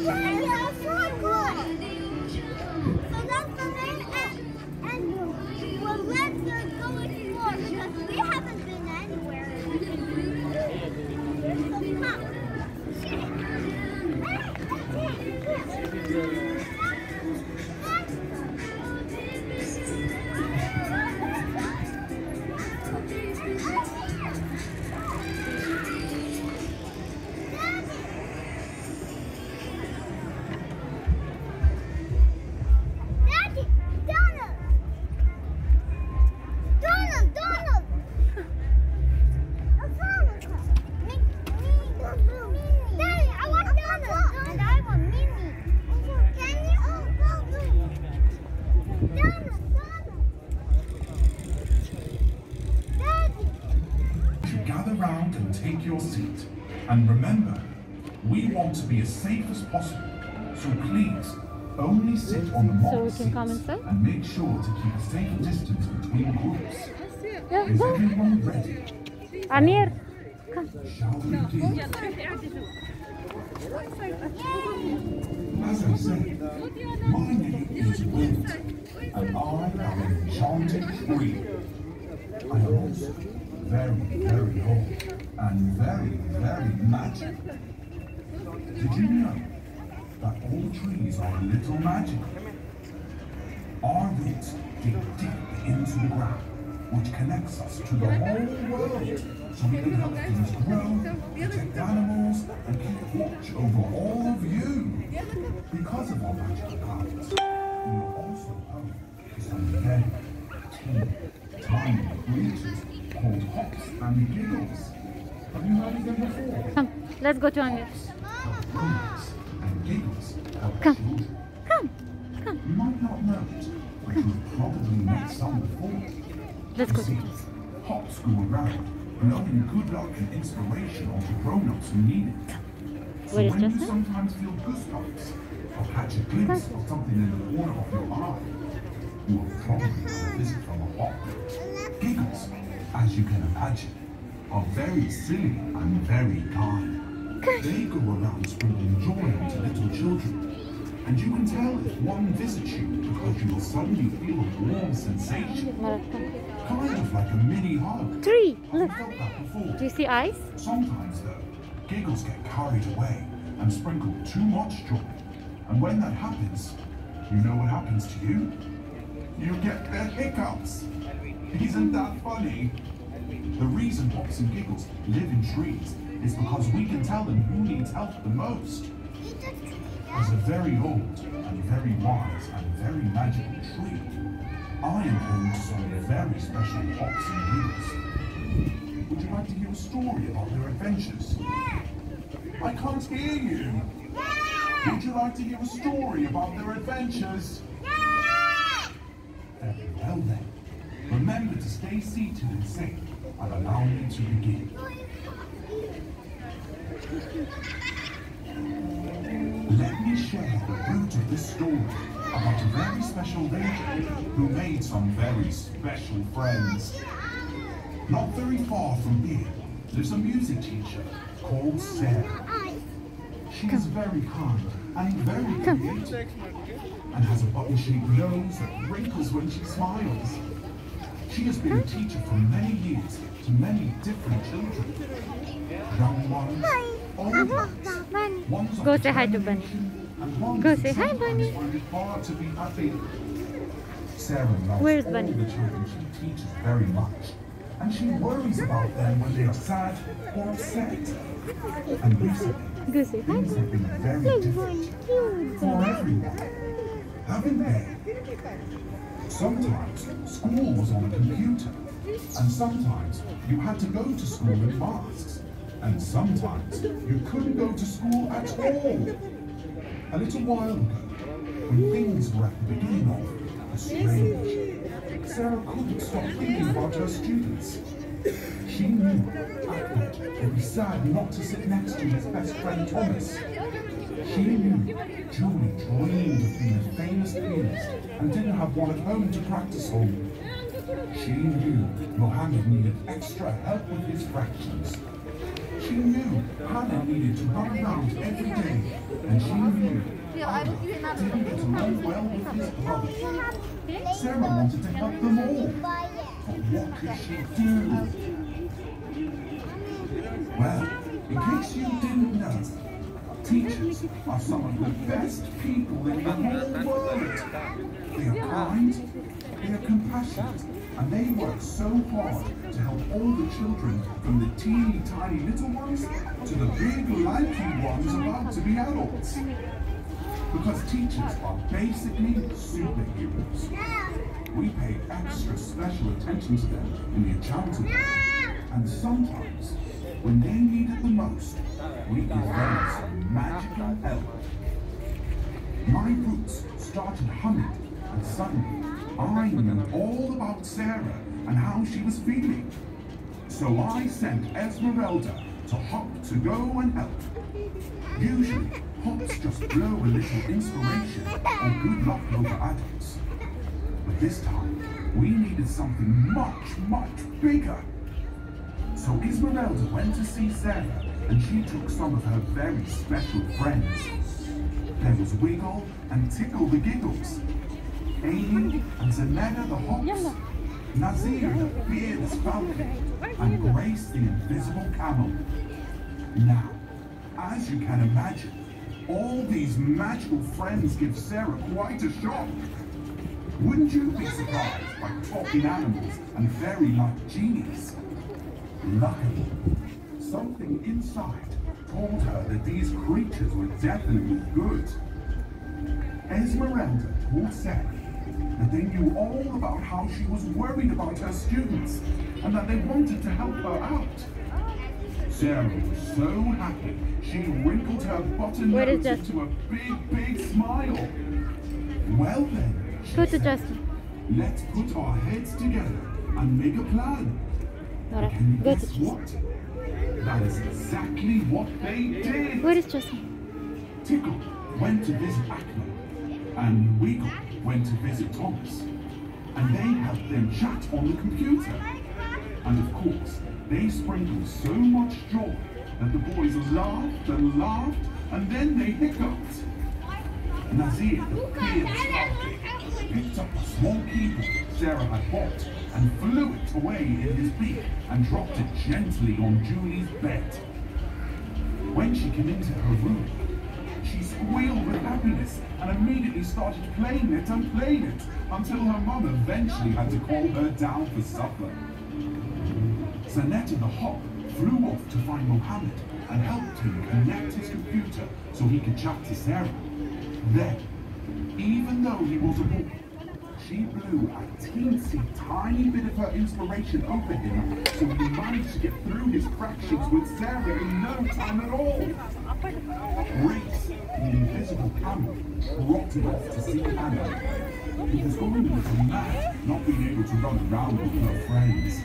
Yeah, so good. So that's the main and well, let's go explore because we haven't been anywhere. So come. Gather round and take your seat. And remember, we want to be as safe as possible. So please, only sit on the marked seats and make sure to keep a safe distance between groups. Is everyone ready? Amir, come. Shall we begin? As I said, my name is Wind, and I am an enchanted tree. I am also very, very old and very, very magical. Did you know that all trees are a little magical? Our roots dig deep into the ground, which connects us to the whole world, so we can help things grow, protect animals, and keep watch over all of you. Because of our magical powers, we are also home to some very tiny creatures called hops and giggles. Have you heard of them before? Come, let's go to Amir. Hops and giggles help Come. children. Come. You might not know it, but you've probably met some before. Let's go. You see, hops go around blowing good luck and inspiration onto grown-ups who need it. So Where is when you Justin? sometimes feel goosebumps or catch a glimpse of something in the corner of your eye, you will probably have a visit from a hop. Giggles, as you can imagine, are very silly and very kind. They go around spreading joy onto little children. And you can tell if one visits you because you will suddenly feel a warm sensation. Kind of like a mini hug. Tree, Have look. you felt that before? Do you see eyes? Sometimes though, giggles get carried away and sprinkle too much joy. And when that happens, you know what happens to you? You get the hiccups. Isn't that funny? The reason hops and giggles live in trees is because we can tell them who needs help the most. As a very old and very wise and very magical tree, I am home to some very special hops and giggles. Would you like to hear a story about their adventures? I can't hear you. Would you like to hear a story about their adventures? Very well then. Remember to stay seated and safe and allow me to begin. Let me share the root of this story about a very special lady who made some very special friends. Not very far from here lives a music teacher called Sarah. She is very kind and very creative and has a button-shaped nose that wrinkles when she smiles. She has been a teacher for many years to many different children. Young ones, old ones, Go say hi to Bunny. Go say hi, Bunny. Hard to be happy. Sarah loves Where's all Bunny? the children she teaches very much, and she worries about them when they are sad or upset. And recently, Go say hi. things have been very different for everyone, haven't they? Sometimes school was on a computer, and sometimes you had to go to school in masks, and sometimes you couldn't go to school at all. A little while ago, when things were at the beginning of a strange, Sarah couldn't stop thinking about her students. She knew Ahmed would be sad not to sit next to his best friend Thomas. She knew Julie dreamed of being a famous pianist and didn't have one at home to practice on. She knew Mohammed needed extra help with his fractions. She knew Hannah needed to run around every day, and she knew didn't get along well with his brother. Sarah wanted to help them all. But what could she do? Well, in case you didn't know, teachers are some of the best people in the whole world. They are kind, they are compassionate, and they work so hard to help all the children from the teeny tiny little ones to the big lanky ones about to be adults. Because teachers are basically superheroes. We pay extra special attention to them in the Enchanted. And sometimes, when they need it the most, we give them some magical help. My roots started humming, and suddenly I knew all about Sarah and how she was feeling. So I sent Esmeralda to Hop to go and help. Usually, hops just blow a little inspiration or good luck over adults. But this time, we needed something much, much bigger. So Esmeralda went to see Sarah, and she took some of her very special friends. There was Wiggle and Tickle the Giggles, Amy and Zanetta the Hops, Nazir the fearless falcon, and Grace the invisible camel. Now, as you can imagine, all these magical friends give Sarah quite a shock. Wouldn't you be surprised by talking animals and fairy-like genies? Luckily, something inside told her that these creatures were definitely good. Esmeralda told Sarah that they knew all about how she was worried about her students and that they wanted to help her out. Sarah was so happy, she wrinkled her button nose into a big, big smile. Well then, she said, let's put our heads together and make a plan. Can you guess what? That is exactly what they did. Where is Justin? Tickle went to visit Acme, and Wiggle went to visit Thomas, and they helped them chat on the computer. And of course, they sprinkled so much joy that the boys laughed and laughed, and then they hiccuped. Nazir, the fearless falcon, picked up a small keyboard Sarah had bought and flew it away in his beak and dropped it gently on Julie's bed. When she came into her room, she squealed with happiness and immediately started playing it and playing it until her mum eventually had to call her down for supper. Zanetta the Hop flew off to find Mohammed and helped him connect his computer so he could chat to Sarah. Then, even though he was a boy, she blew a teensy tiny bit of her inspiration over him so he managed to get through his fractions with Sarah in no time at all. Grace, the invisible camel, trotted off to see Anna. He was going a little mad, not being able to run around with her friends.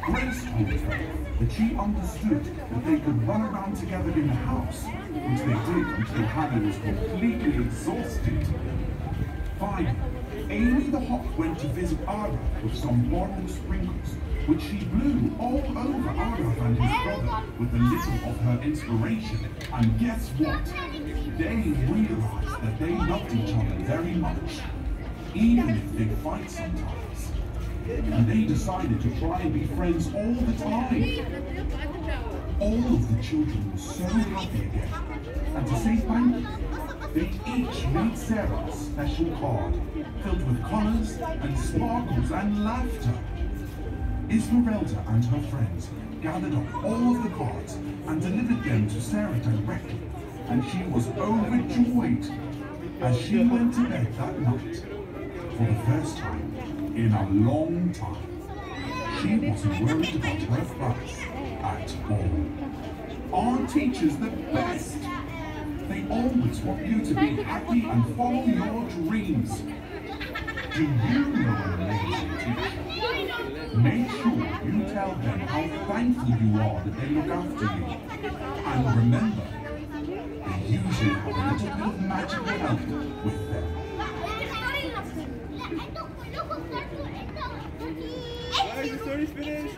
Grace told her that she understood that they could run around together in the house, which they did until Hannah was completely exhausted. Finally, Amy the Hop went to visit Ara with some borrowed sprinkles, which she blew all over Ara and his brother with a little of her inspiration. And guess what? They realized that they loved each other very much, even if they fight sometimes. And they decided to try and be friends all the time. All of the children were so happy again. And to say thank you, they each made Sarah a special card, filled with colours and sparkles and laughter. Esmeralda and her friends gathered up all of the cards and delivered them to Sarah directly, and she was overjoyed as she went to bed that night. For the first time in a long time, she wasn't worried about her class at all. Aren't teachers the best? They always want you to be happy and follow your dreams. Do you know an amazing teacher? Make sure you tell them how thankful you are that they look after you. And remember, they usually have a little bit of magical help with them. Alright, the story's finished.